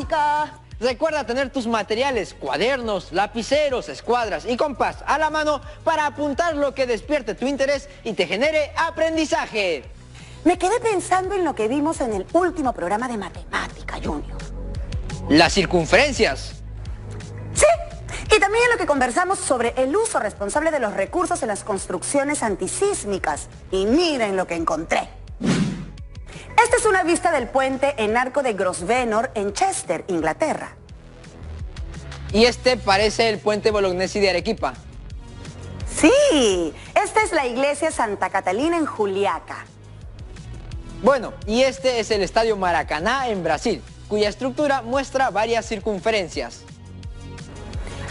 matemática. Recuerda tener tus materiales, cuadernos, lapiceros, escuadras y compás a la mano para apuntar lo que despierte tu interés y te genere aprendizaje. Me quedé pensando en lo que vimos en el último programa de matemática, Junior. Las circunferencias. Sí, y también en lo que conversamos sobre el uso responsable de los recursos en las construcciones antisísmicas. Y miren lo que encontré. Esta es una vista del puente en Arco de Grosvenor en Chester, Inglaterra. Y este parece el puente Bolognesi de Arequipa. Sí, esta es la iglesia Santa Catalina en Juliaca. Bueno, y este es el estadio Maracaná en Brasil, cuya estructura muestra varias circunferencias.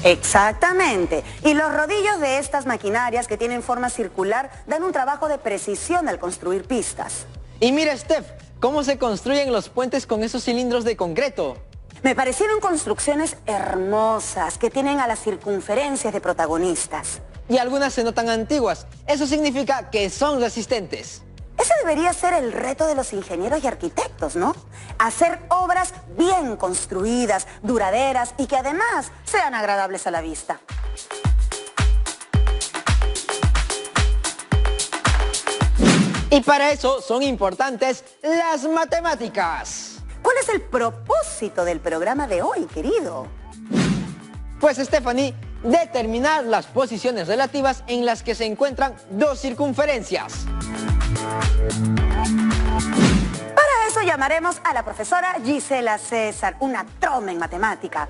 Exactamente. Y los rodillos de estas maquinarias que tienen forma circular dan un trabajo de precisión al construir pistas. Y mira, Steph, cómo se construyen los puentes con esos cilindros de concreto. Me parecieron construcciones hermosas que tienen a las circunferencias de protagonistas. Y algunas se notan antiguas. Eso significa que son resistentes. Ese debería ser el reto de los ingenieros y arquitectos, ¿no? Hacer obras bien construidas, duraderas y que además sean agradables a la vista. Y para eso son importantes las matemáticas. ¿Cuál es el propósito del programa de hoy, querido? Pues, Stephanie, determinar las posiciones relativas en las que se encuentran dos circunferencias. Para eso llamaremos a la profesora Gisela César, una trome en matemática.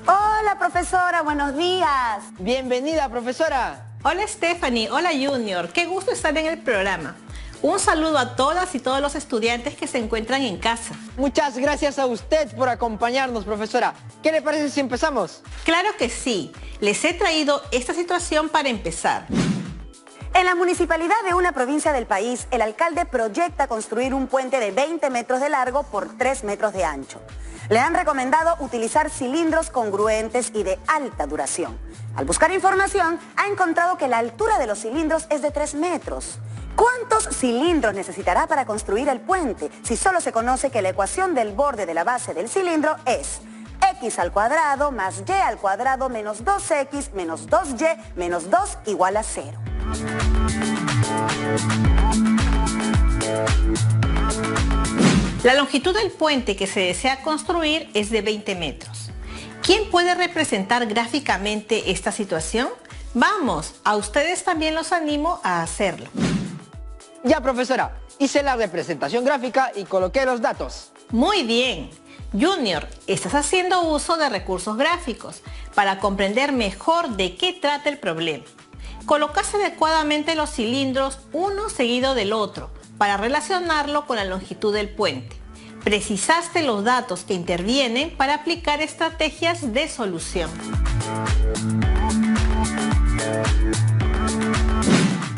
Hola, profesora, buenos días. Bienvenida, profesora. Hola, Stephanie. Hola, Junior. Qué gusto estar en el programa. Un saludo a todas y todos los estudiantes que se encuentran en casa. Muchas gracias a usted por acompañarnos, profesora. ¿Qué le parece si empezamos? Claro que sí. Les he traído esta situación para empezar. En la municipalidad de una provincia del país, el alcalde proyecta construir un puente de 20 metros de largo por 3 metros de ancho. Le han recomendado utilizar cilindros congruentes y de alta duración. Al buscar información, ha encontrado que la altura de los cilindros es de 3 metros. ¿Cuántos cilindros necesitará para construir el puente si solo se conoce que la ecuación del borde de la base del cilindro es x al cuadrado más y al cuadrado menos 2x menos 2y menos 2 igual a 0? La longitud del puente que se desea construir es de 20 metros. ¿Quién puede representar gráficamente esta situación? Vamos, a ustedes también los animo a hacerlo. Ya, profesora, hice la representación gráfica y coloqué los datos. Muy bien. Junior, estás haciendo uso de recursos gráficos para comprender mejor de qué trata el problema. Colocaste adecuadamente los cilindros uno seguido del otro para relacionarlo con la longitud del puente. Precisaste los datos que intervienen para aplicar estrategias de solución.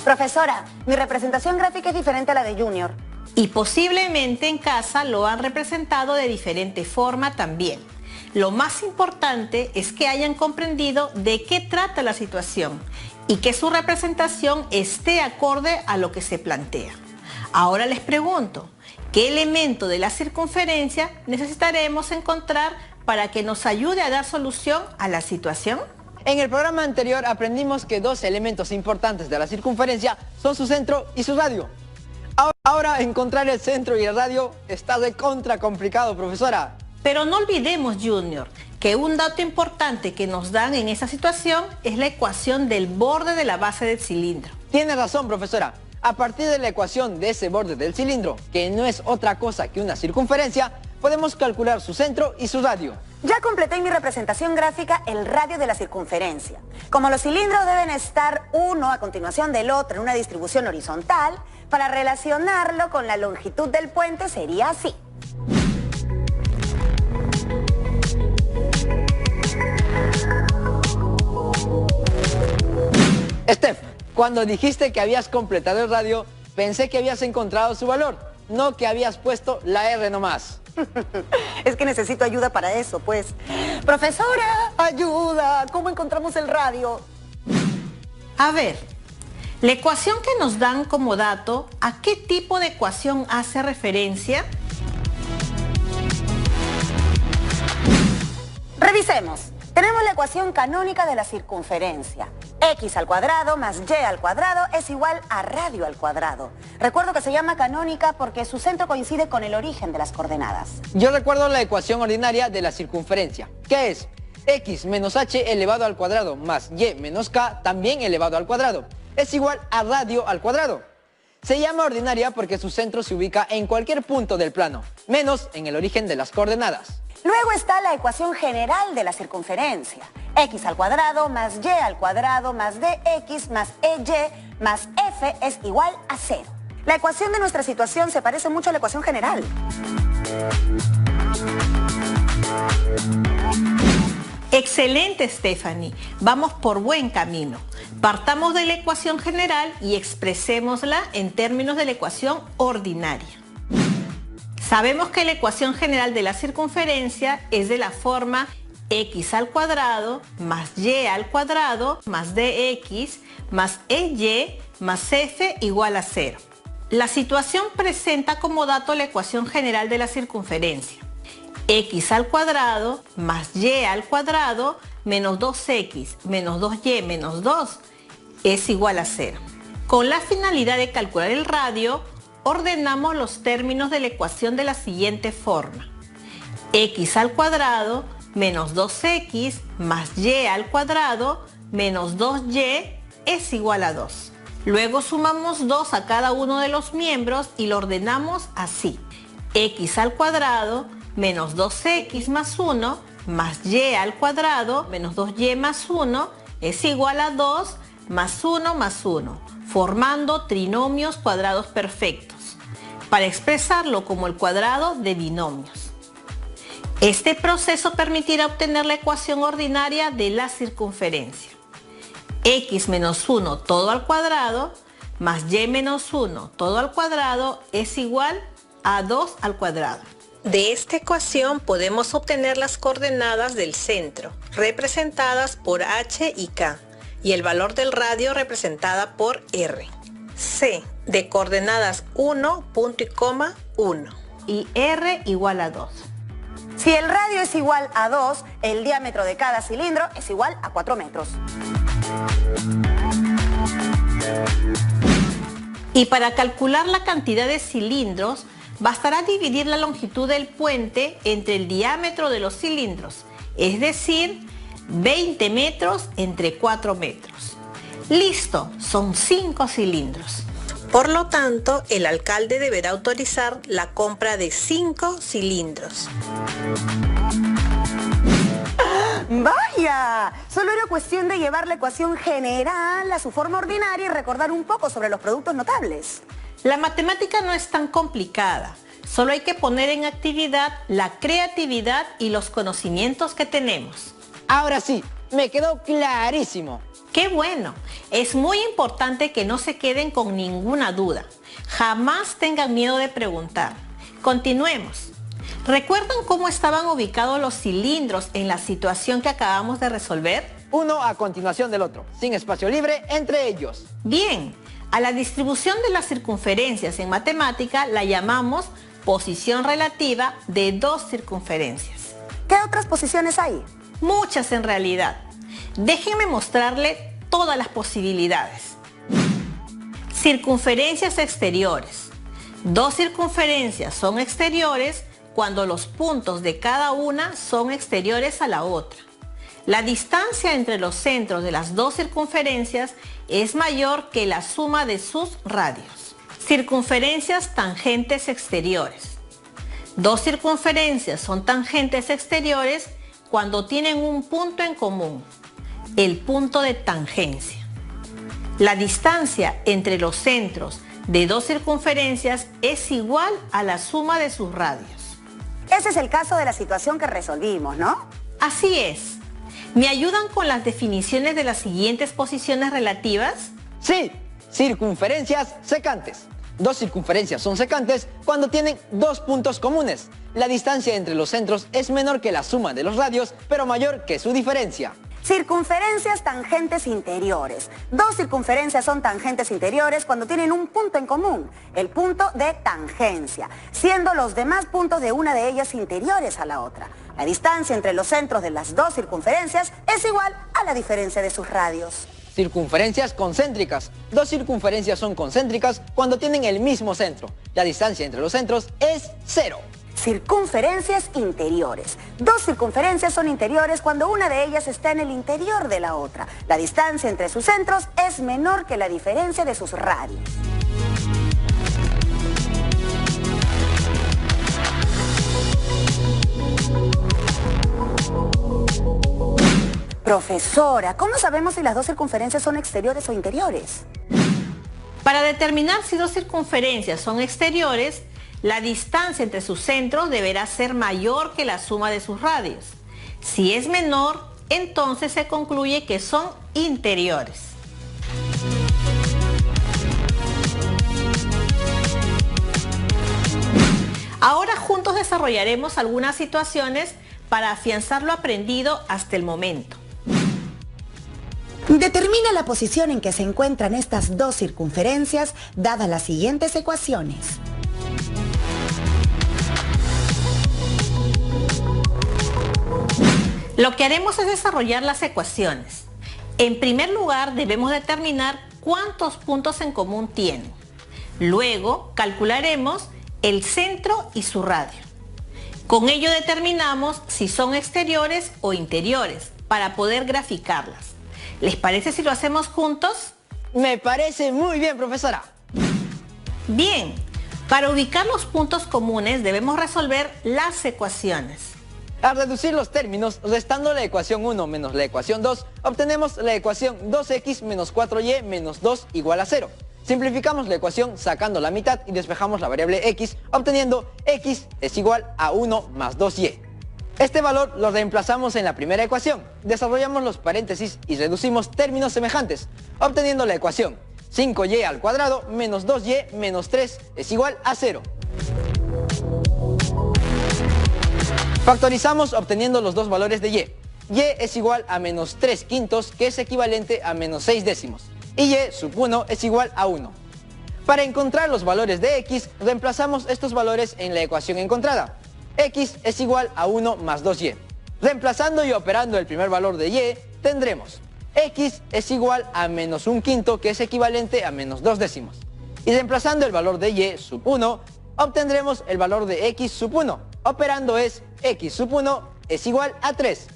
Profesora, mi representación gráfica es diferente a la de Junior. Y posiblemente en casa lo han representado de diferente forma también. Lo más importante es que hayan comprendido de qué trata la situación y que su representación esté acorde a lo que se plantea. Ahora les pregunto, ¿qué elemento de la circunferencia necesitaremos encontrar para que nos ayude a dar solución a la situación? En el programa anterior aprendimos que dos elementos importantes de la circunferencia son su centro y su radio. Ahora encontrar el centro y el radio está de contra complicado, profesora. Pero no olvidemos, Junior, que un dato importante que nos dan en esa situación es la ecuación del borde de la base del cilindro. Tiene razón, profesora. A partir de la ecuación de ese borde del cilindro, que no es otra cosa que una circunferencia, podemos calcular su centro y su radio. Ya completé en mi representación gráfica el radio de la circunferencia. Como los cilindros deben estar uno a continuación del otro en una distribución horizontal, para relacionarlo con la longitud del puente sería así. Steph, cuando dijiste que habías completado el radio, pensé que habías encontrado su valor, no que habías puesto la R nomás. Es que necesito ayuda para eso, pues. Profesora, ayuda. ¿Cómo encontramos el radio? A ver, la ecuación que nos dan como dato, ¿a qué tipo de ecuación hace referencia? Empecemos. Tenemos la ecuación canónica de la circunferencia. X al cuadrado más Y al cuadrado es igual a radio al cuadrado. Recuerdo que se llama canónica porque su centro coincide con el origen de las coordenadas. Yo recuerdo la ecuación ordinaria de la circunferencia, que es x menos h elevado al cuadrado más y menos k también elevado al cuadrado es igual a radio al cuadrado. Se llama ordinaria porque su centro se ubica en cualquier punto del plano, menos en el origen de las coordenadas. Luego está la ecuación general de la circunferencia. X al cuadrado más Y al cuadrado más DX más EY más F es igual a 0. La ecuación de nuestra situación se parece mucho a la ecuación general. Excelente, Stephanie. Vamos por buen camino. Partamos de la ecuación general y expresémosla en términos de la ecuación ordinaria. Sabemos que la ecuación general de la circunferencia es de la forma x al cuadrado más y al cuadrado más dx más ey más f igual a 0. La situación presenta como dato la ecuación general de la circunferencia. X al cuadrado más y al cuadrado menos 2x menos 2y menos 2 es igual a 0. Con la finalidad de calcular el radio, ordenamos los términos de la ecuación de la siguiente forma. X al cuadrado menos 2x más y al cuadrado menos 2y es igual a 2. Luego sumamos 2 a cada uno de los miembros y lo ordenamos así. X al cuadrado menos 2x más 1 más y al cuadrado menos 2y más 1 es igual a 2 más 1 más 1, formando trinomios cuadrados perfectos, para expresarlo como el cuadrado de binomios. Este proceso permitirá obtener la ecuación ordinaria de la circunferencia. X menos 1 todo al cuadrado más y menos 1 todo al cuadrado es igual a 2 al cuadrado. De esta ecuación podemos obtener las coordenadas del centro, representadas por h y k, y el valor del radio representada por r. C, de coordenadas 1, punto y coma, 1, y r igual a 2. Si el radio es igual a 2, el diámetro de cada cilindro es igual a 4 metros. Y para calcular la cantidad de cilindros, bastará dividir la longitud del puente entre el diámetro de los cilindros, es decir, 20 metros entre 4 metros. Listo, son 5 cilindros. Por lo tanto, el alcalde deberá autorizar la compra de 5 cilindros. ¡Vaya! Solo era cuestión de llevar la ecuación general a su forma ordinaria y recordar un poco sobre los productos notables. La matemática no es tan complicada, solo hay que poner en actividad la creatividad y los conocimientos que tenemos. Ahora sí, me quedó clarísimo. ¡Qué bueno! Es muy importante que no se queden con ninguna duda. Jamás tengan miedo de preguntar. Continuemos. ¿Recuerdan cómo estaban ubicados los cilindros en la situación que acabamos de resolver? Uno a continuación del otro, sin espacio libre entre ellos. Bien, a la distribución de las circunferencias en matemática la llamamos posición relativa de dos circunferencias. ¿Qué otras posiciones hay? Muchas en realidad. Déjenme mostrarle todas las posibilidades. Circunferencias exteriores. Dos circunferencias son exteriores cuando los puntos de cada una son exteriores a la otra. La distancia entre los centros de las dos circunferencias es mayor que la suma de sus radios. Circunferencias tangentes exteriores. Dos circunferencias son tangentes exteriores cuando tienen un punto en común, el punto de tangencia. La distancia entre los centros de dos circunferencias es igual a la suma de sus radios. Ese es el caso de la situación que resolvimos, ¿no? Así es. ¿Me ayudan con las definiciones de las siguientes posiciones relativas? Sí, circunferencias secantes. Dos circunferencias son secantes cuando tienen dos puntos comunes. La distancia entre los centros es menor que la suma de los radios, pero mayor que su diferencia. Circunferencias tangentes interiores. Dos circunferencias son tangentes interiores cuando tienen un punto en común, el punto de tangencia, siendo los demás puntos de una de ellas interiores a la otra. La distancia entre los centros de las dos circunferencias es igual a la diferencia de sus radios. Circunferencias concéntricas. Dos circunferencias son concéntricas cuando tienen el mismo centro. La distancia entre los centros es 0. Circunferencias interiores. Dos circunferencias son interiores cuando una de ellas está en el interior de la otra. La distancia entre sus centros es menor que la diferencia de sus radios. Profesora, ¿cómo sabemos si las dos circunferencias son exteriores o interiores? Para determinar si dos circunferencias son exteriores, la distancia entre sus centros deberá ser mayor que la suma de sus radios. Si es menor, entonces se concluye que son interiores. Ahora juntos desarrollaremos algunas situaciones para afianzar lo aprendido hasta el momento. Determina la posición en que se encuentran estas dos circunferencias dadas las siguientes ecuaciones. Lo que haremos es desarrollar las ecuaciones. En primer lugar, debemos determinar cuántos puntos en común tienen. Luego, calcularemos el centro y su radio. Con ello determinamos si son exteriores o interiores para poder graficarlas. ¿Les parece si lo hacemos juntos? Me parece muy bien, profesora. Bien, para ubicar los puntos comunes debemos resolver las ecuaciones. Al reducir los términos, restando la ecuación 1 menos la ecuación 2, obtenemos la ecuación 2x menos 4y menos 2 igual a 0. Simplificamos la ecuación sacando la mitad y despejamos la variable x, obteniendo x es igual a 1 más 2y. Este valor lo reemplazamos en la primera ecuación, desarrollamos los paréntesis y reducimos términos semejantes, obteniendo la ecuación 5y al cuadrado menos 2y menos 3 es igual a 0. Factorizamos obteniendo los dos valores de y. Y es igual a menos 3 quintos, que es equivalente a menos 6 décimos. Y y sub 1 es igual a 1. Para encontrar los valores de x, reemplazamos estos valores en la ecuación encontrada. X es igual a 1 más 2y. Reemplazando y operando el primer valor de y, tendremos x es igual a menos 1 quinto, que es equivalente a menos 2 décimos. Y reemplazando el valor de y sub 1, obtendremos el valor de x sub 1. Operando es x sub 1 es igual a 3.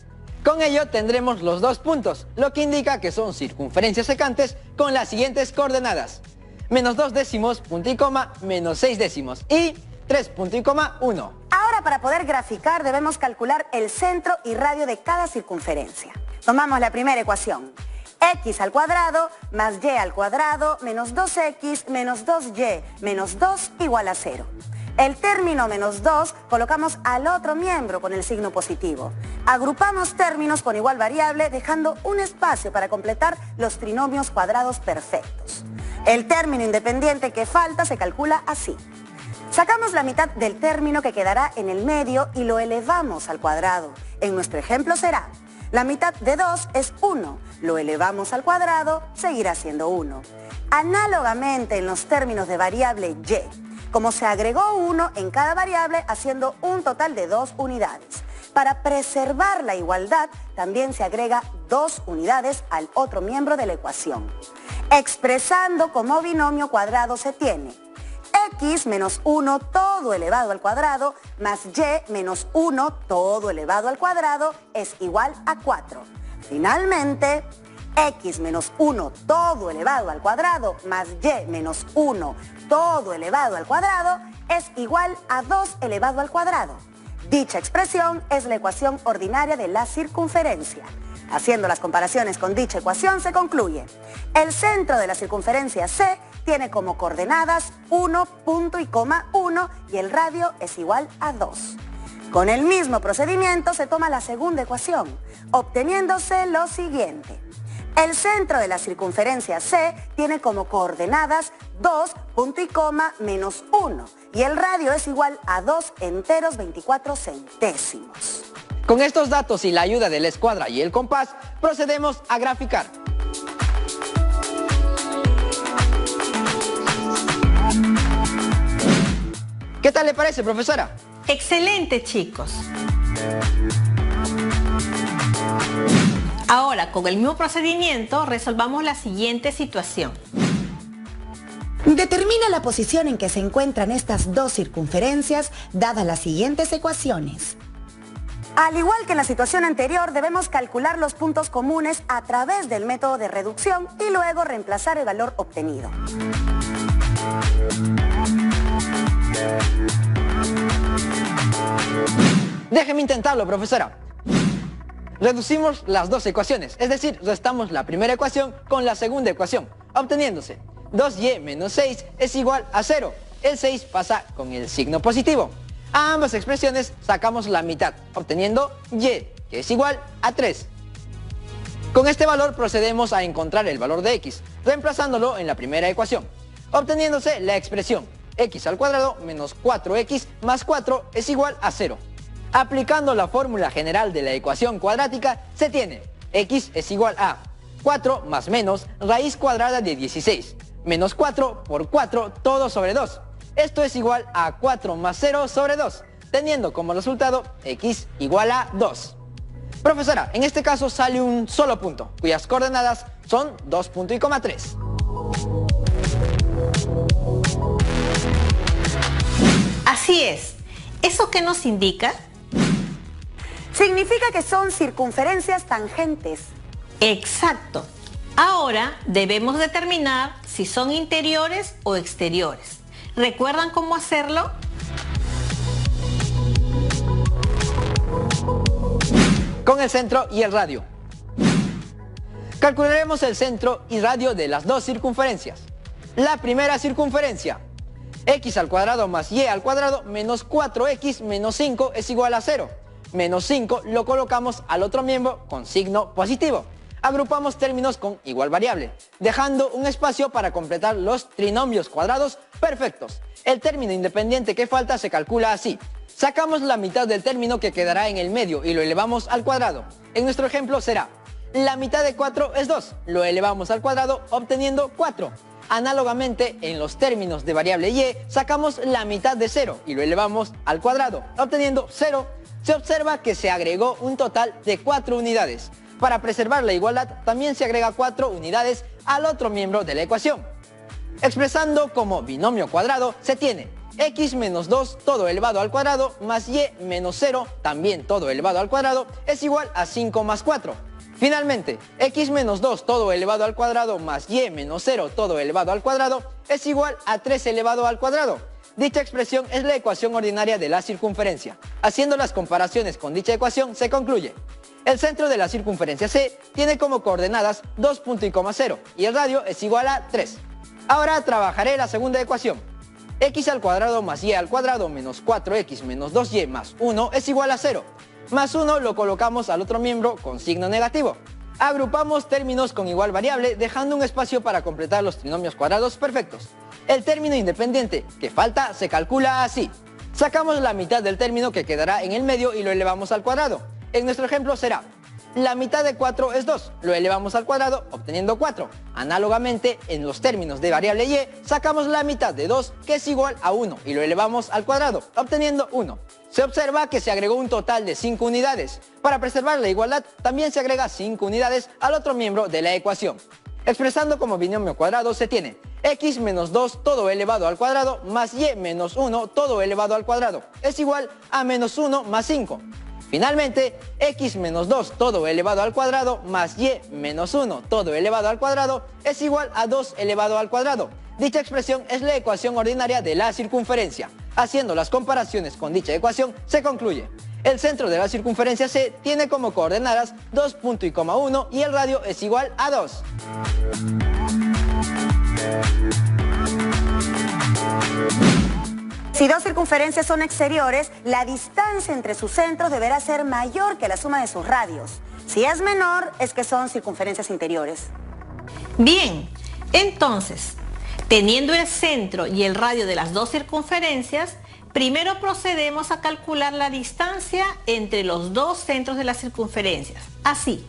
Con ello tendremos los dos puntos, lo que indica que son circunferencias secantes con las siguientes coordenadas. Menos 2 décimos, punto y coma, menos 6 décimos y 3 punto y coma 1. Ahora, para poder graficar debemos calcular el centro y radio de cada circunferencia. Tomamos la primera ecuación. X al cuadrado más y al cuadrado menos 2x menos 2y menos 2 igual a 0. El término menos 2 colocamos al otro miembro con el signo positivo. Agrupamos términos con igual variable dejando un espacio para completar los trinomios cuadrados perfectos. El término independiente que falta se calcula así. Sacamos la mitad del término que quedará en el medio y lo elevamos al cuadrado. En nuestro ejemplo será: la mitad de 2 es 1, lo elevamos al cuadrado, seguirá siendo 1. Análogamente en los términos de variable y, como se agregó 1 en cada variable haciendo un total de 2 unidades. Para preservar la igualdad también se agrega 2 unidades al otro miembro de la ecuación. Expresando como binomio cuadrado se tiene x menos 1 todo elevado al cuadrado más y menos 1 todo elevado al cuadrado es igual a 4. Finalmente, x menos 1 todo elevado al cuadrado más y menos 1 todo elevado al cuadrado es igual a 2 elevado al cuadrado. Dicha expresión es la ecuación ordinaria de la circunferencia. Haciendo las comparaciones con dicha ecuación se concluye: el centro de la circunferencia C tiene como coordenadas 1, punto y coma 1 y el radio es igual a 2. Con el mismo procedimiento se toma la segunda ecuación, obteniéndose lo siguiente. El centro de la circunferencia C tiene como coordenadas 2, punto y coma, menos 1 y el radio es igual a 2 enteros 24 centésimos. Con estos datos y la ayuda de la escuadra y el compás, procedemos a graficar. ¿Qué tal le parece, profesora? Excelente, chicos. Ahora, con el mismo procedimiento, resolvamos la siguiente situación. Determina la posición en que se encuentran estas dos circunferencias dadas las siguientes ecuaciones. Al igual que en la situación anterior, debemos calcular los puntos comunes a través del método de reducción y luego reemplazar el valor obtenido. Déjeme intentarlo, profesora. Reducimos las dos ecuaciones, es decir, restamos la primera ecuación con la segunda ecuación, obteniéndose 2y menos 6 es igual a 0. El 6 pasa con el signo positivo. A ambas expresiones sacamos la mitad, obteniendo y, que es igual a 3. Con este valor procedemos a encontrar el valor de x, reemplazándolo en la primera ecuación, obteniéndose la expresión x al cuadrado menos 4x más 4 es igual a 0. Aplicando la fórmula general de la ecuación cuadrática, se tiene x es igual a 4 más menos raíz cuadrada de 16, menos 4 por 4 todo sobre 2. Esto es igual a 4 más 0 sobre 2, teniendo como resultado x igual a 2. Profesora, en este caso sale un solo punto, cuyas coordenadas son 2,3. Así es. ¿Eso qué nos indica? Significa que son circunferencias tangentes. Exacto. Ahora debemos determinar si son interiores o exteriores. ¿Recuerdan cómo hacerlo? Con el centro y el radio. Calcularemos el centro y radio de las dos circunferencias. La primera circunferencia, x al cuadrado más y al cuadrado menos 4x menos 5 es igual a 0. Menos 5 lo colocamos al otro miembro con signo positivo. Agrupamos términos con igual variable, dejando un espacio para completar los trinomios cuadrados perfectos. El término independiente que falta se calcula así. Sacamos la mitad del término que quedará en el medio y lo elevamos al cuadrado. En nuestro ejemplo será, la mitad de 4 es 2, lo elevamos al cuadrado obteniendo 4. Análogamente, en los términos de variable y, sacamos la mitad de 0 y lo elevamos al cuadrado, obteniendo 0. Se observa que se agregó un total de 4 unidades. Para preservar la igualdad, también se agrega 4 unidades al otro miembro de la ecuación. Expresando como binomio cuadrado, se tiene x menos 2 todo elevado al cuadrado más y menos 0, también todo elevado al cuadrado, es igual a 5 más 4. Finalmente, x menos 2 todo elevado al cuadrado más y menos 0 todo elevado al cuadrado es igual a 3 elevado al cuadrado. Dicha expresión es la ecuación ordinaria de la circunferencia. Haciendo las comparaciones con dicha ecuación, se concluye. El centro de la circunferencia C tiene como coordenadas 2,0 y el radio es igual a 3. Ahora trabajaré la segunda ecuación. X al cuadrado más y al cuadrado menos 4x menos 2y más 1 es igual a 0. Más 1 lo colocamos al otro miembro con signo negativo. Agrupamos términos con igual variable, dejando un espacio para completar los trinomios cuadrados perfectos. El término independiente que falta se calcula así. Sacamos la mitad del término que quedará en el medio y lo elevamos al cuadrado. En nuestro ejemplo será, la mitad de 4 es 2, lo elevamos al cuadrado obteniendo 4. Análogamente, en los términos de variable y, sacamos la mitad de 2 que es igual a 1 y lo elevamos al cuadrado obteniendo 1. Se observa que se agregó un total de 5 unidades. Para preservar la igualdad, también se agrega 5 unidades al otro miembro de la ecuación. Expresando como binomio cuadrado se tiene x menos 2 todo elevado al cuadrado más y menos 1 todo elevado al cuadrado es igual a menos 1 más 5. Finalmente, x menos 2 todo elevado al cuadrado más y menos 1 todo elevado al cuadrado es igual a 2 elevado al cuadrado. Dicha expresión es la ecuación ordinaria de la circunferencia. Haciendo las comparaciones con dicha ecuación, se concluye. El centro de la circunferencia C tiene como coordenadas 2,1 y el radio es igual a 2. Si dos circunferencias son exteriores, la distancia entre sus centros deberá ser mayor que la suma de sus radios. Si es menor, es que son circunferencias interiores. Bien, entonces, teniendo el centro y el radio de las dos circunferencias, primero procedemos a calcular la distancia entre los dos centros de las circunferencias. Así,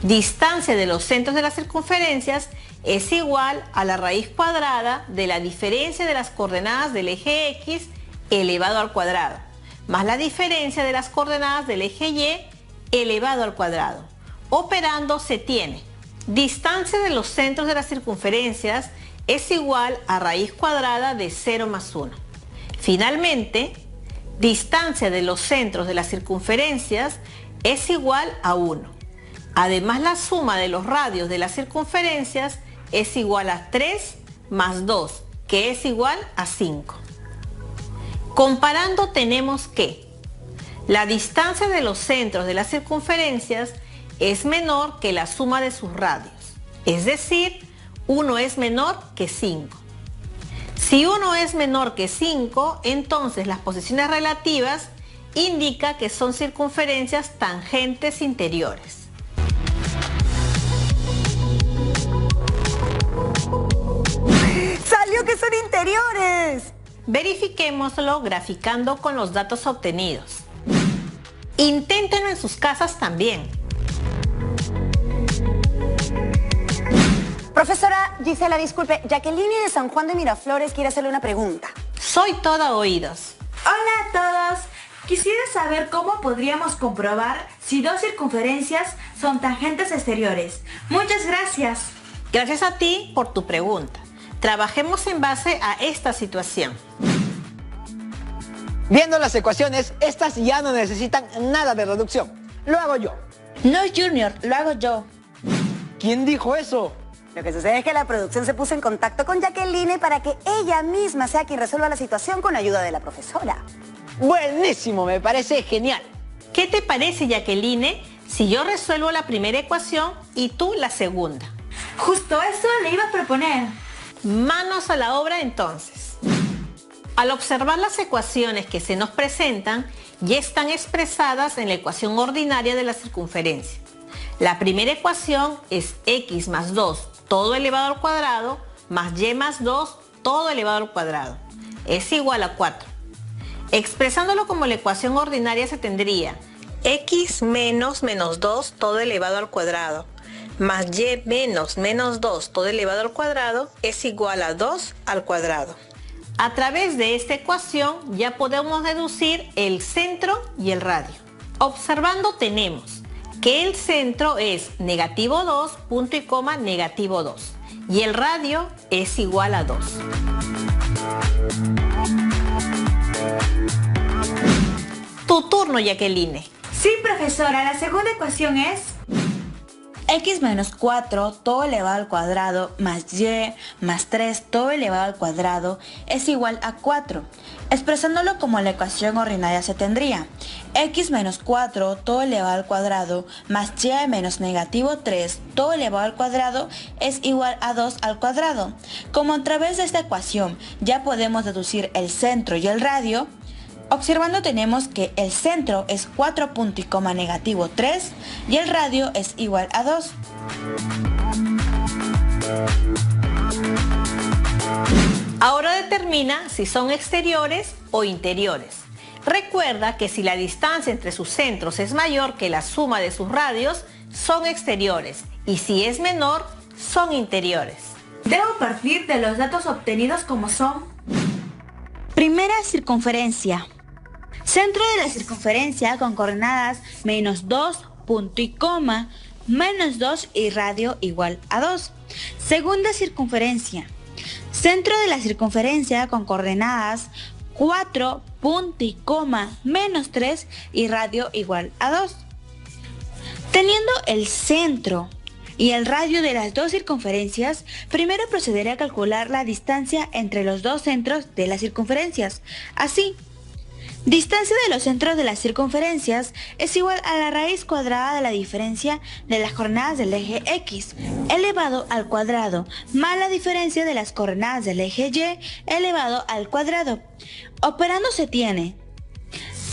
distancia de los centros de las circunferencias es igual a la raíz cuadrada de la diferencia de las coordenadas del eje X elevado al cuadrado. más la diferencia de las coordenadas del eje Y elevado al cuadrado. Operando se tiene distancia de los centros de las circunferencias es igual a raíz cuadrada de 0 más 1. Finalmente, distancia de los centros de las circunferencias es igual a 1. Además, la suma de los radios de las circunferencias es igual a 3 más 2, que es igual a 5. Comparando tenemos que la distancia de los centros de las circunferencias es menor que la suma de sus radios, es decir, 1 es menor que 5. Si 1 es menor que 5, entonces las posiciones relativas indica que son circunferencias tangentes interiores. ¡Salió que son interiores! Verifiquémoslo graficando con los datos obtenidos. Inténtenlo en sus casas también. Profesora Gisela, disculpe, Jacqueline de San Juan de Miraflores quiere hacerle una pregunta. Soy toda oídos. Hola a todos. Quisiera saber cómo podríamos comprobar si dos circunferencias son tangentes exteriores. Muchas gracias. Gracias a ti por tu pregunta. Trabajemos en base a esta situación. Viendo las ecuaciones, estas ya no necesitan nada de reducción. Lo hago yo. No, Junior, lo hago yo. ¿Quién dijo eso? Lo que sucede es que la producción se puso en contacto con Jacqueline para que ella misma sea quien resuelva la situación con la ayuda de la profesora. Buenísimo, me parece genial. ¿Qué te parece, Jacqueline, si yo resuelvo la primera ecuación y tú la segunda? Justo eso le iba a proponer. Manos a la obra entonces. Al observar las ecuaciones que se nos presentan, ya están expresadas en la ecuación ordinaria de la circunferencia. La primera ecuación es x más 2 todo elevado al cuadrado más y más 2 todo elevado al cuadrado. Es igual a 4. Expresándolo como la ecuación ordinaria se tendría x menos menos 2 todo elevado al cuadrado más y menos menos 2 todo elevado al cuadrado es igual a 2 al cuadrado. A través de esta ecuación ya podemos deducir el centro y el radio. Observando tenemos que el centro es negativo 2, punto y coma, negativo 2. Y el radio es igual a 2. Tu turno, Jacqueline. Sí, profesora, la segunda ecuación es x menos 4 todo elevado al cuadrado más y más 3 todo elevado al cuadrado es igual a 4. Expresándolo como la ecuación ordinaria se tendría x menos 4 todo elevado al cuadrado más y menos negativo 3 todo elevado al cuadrado es igual a 2 al cuadrado. Como a través de esta ecuación ya podemos deducir el centro y el radio, observando tenemos que el centro es 4 punto y coma negativo 3 y el radio es igual a 2. Ahora determina si son exteriores o interiores. Recuerda que si la distancia entre sus centros es mayor que la suma de sus radios, son exteriores y si es menor, son interiores. Debo partir de los datos obtenidos como son. Primera circunferencia. Centro de la circunferencia con coordenadas menos 2, punto y coma, menos 2 y radio igual a 2. Segunda circunferencia. Centro de la circunferencia con coordenadas 4, punto y coma, menos 3 y radio igual a 2. Teniendo el centro y el radio de las dos circunferencias, primero procederé a calcular la distancia entre los dos centros de las circunferencias. Así, distancia de los centros de las circunferencias es igual a la raíz cuadrada de la diferencia de las coordenadas del eje X elevado al cuadrado más la diferencia de las coordenadas del eje Y elevado al cuadrado. Operando se tiene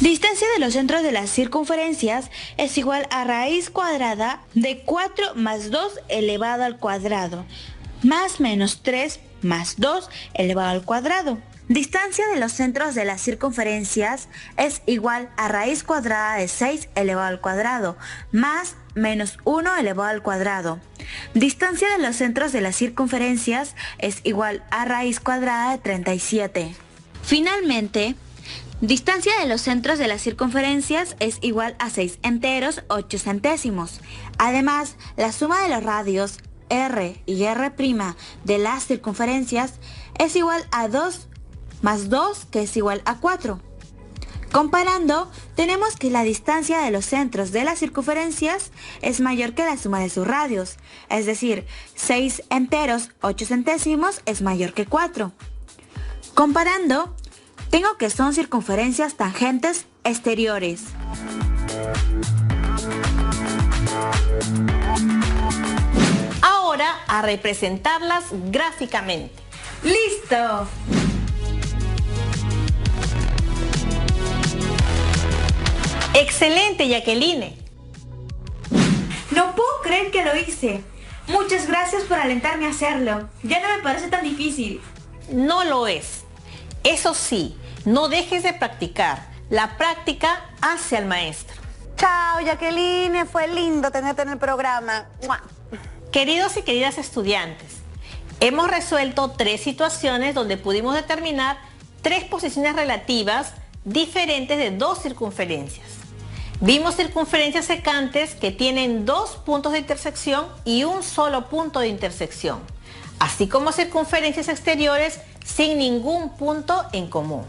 distancia de los centros de las circunferencias es igual a raíz cuadrada de 4 más 2 elevado al cuadrado más menos 3 más 2 elevado al cuadrado. Distancia de los centros de las circunferencias es igual a raíz cuadrada de 6 elevado al cuadrado más menos 1 elevado al cuadrado. Distancia de los centros de las circunferencias es igual a raíz cuadrada de 37. Finalmente, Distancia de los centros de las circunferencias es igual a 6 enteros 8 centésimos. Además, la suma de los radios R y R' de las circunferencias es igual a 2 más 2, que es igual a 4. Comparando, tenemos que la distancia de los centros de las circunferencias es mayor que la suma de sus radios, es decir, 6 enteros 8 centésimos es mayor que 4. Comparando, tengo que son circunferencias tangentes exteriores. Ahora a representarlas gráficamente. ¡Listo! ¡Excelente, Jacqueline! No puedo creer que lo hice. Muchas gracias por alentarme a hacerlo. Ya no me parece tan difícil. No lo es. Eso sí, no dejes de practicar. La práctica hace al maestro. Chao, Jacqueline, fue lindo tenerte en el programa. ¡Mua! Queridos y queridas estudiantes, hemos resuelto 3 situaciones donde pudimos determinar 3 posiciones relativas diferentes de 2 circunferencias. Vimos circunferencias secantes que tienen 2 puntos de intersección y un solo punto de intersección, así como circunferencias exteriores sin ningún punto en común.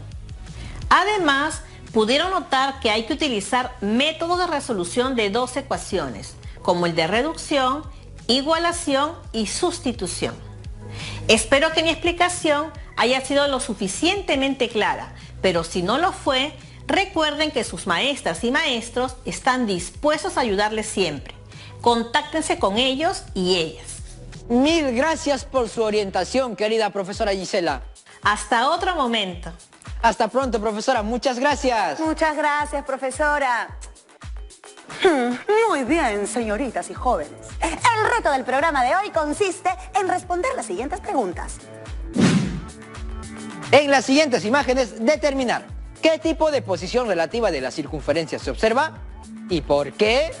Además, pudieron notar que hay que utilizar métodos de resolución de 2 ecuaciones, como el de reducción, igualación y sustitución. Espero que mi explicación haya sido lo suficientemente clara, pero si no lo fue, recuerden que sus maestras y maestros están dispuestos a ayudarles siempre. Contáctense con ellos y ellas. Mil gracias por su orientación, querida profesora Gisela. Hasta otro momento. Hasta pronto, profesora. Muchas gracias. Muchas gracias, profesora. Muy bien, señoritas y jóvenes. El reto del programa de hoy consiste en responder las siguientes preguntas. En las siguientes imágenes, determinar qué tipo de posición relativa de la circunferencia se observa y por qué.